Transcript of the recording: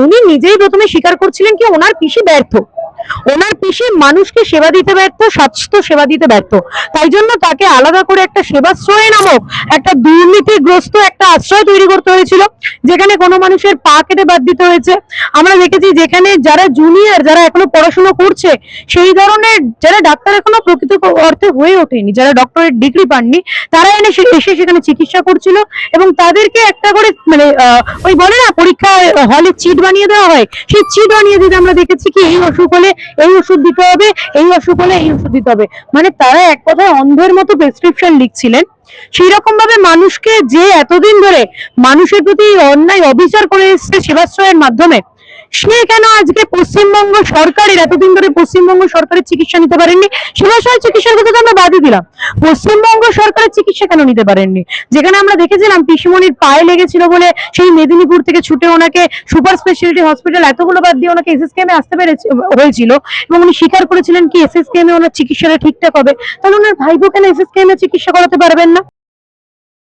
উনি নিজেই প্রথমে স্বীকার করছিলেন কি ওনার পিসি ব্যর্থ, ওনার পিসি মানুষকে সেবা দিতে ব্যর্থ, স্বাস্থ্য সেবা দিতে ব্যর্থ। তাই জন্য তাকে আলাদা করে একটা সেবাশ্রয় নামক একটা দুর্নীতিগ্রস্ত একটা আশ্রয় তৈরি করতে হয়েছিল, যেখানে কোনো মানুষের পা কেটে বাদ দিতে হয়েছে। আমরা দেখেছি যেখানে যারা জুনিয়র, যারা এখনো পড়াশোনা করছে, সেই ধরনের যারা ডাক্তার এখনো প্রকৃত অর্থে হয়ে ওঠেনি, যারা ডক্টরেট ডিগ্রি পাননি, তারা এসে সেখানে চিকিৎসা করছিল এবং তাদেরকে একটা করে মানে ওই বলে না পরীক্ষা হলে চিট বানিয়ে দেওয়া হয়, সেই চিট বানিয়ে দিতে আমরা দেখেছি কি এই অসুখ হলে এই ওষুধ দিতে হবে, এই অসুখ হলে এই ওষুধ দিতে হবে। মানে তারা এক কথায় অন্ধের মতো প্রেসক্রিপশন লিখছিলেন। সেই রকম ভাবে মানুষকে যে এতদিন ধরে মানুষের প্রতি অন্যায় অবিচার করে এসছে সেবাশ্রয়ের মাধ্যমে, সে কেন আজকে পশ্চিমবঙ্গ সরকারের এতদিন ধরে পশ্চিমবঙ্গ সরকারের চিকিৎসা নিতে পারেননি? সেবাশ্রয় চিকিৎসার কথা তো আমরা বাদই দিলাম, পশ্চিমবঙ্গ সরকারের চিকিৎসা কেন নিতে পারেননি? যেখানে আমরা দেখেছিলাম পিসিমণির পায়ে লেগেছিল বলে সেই মেদিনীপুর থেকে ছুটে ওনাকে সুপার স্পেশালিটি হসপিটাল এতগুলো বাদ দিয়ে ওনাকে এসএসকেএমে আসতে হয়েছিল, এবং উনি স্বীকার করেছিলেন কি এসএসকেএমে ওনার চিকিৎসাটা ঠিকঠাক হবে। তাহলে ওনার ভাইপো কেন এসএসকেএমে চিকিৎসা করাতে পারবেন না?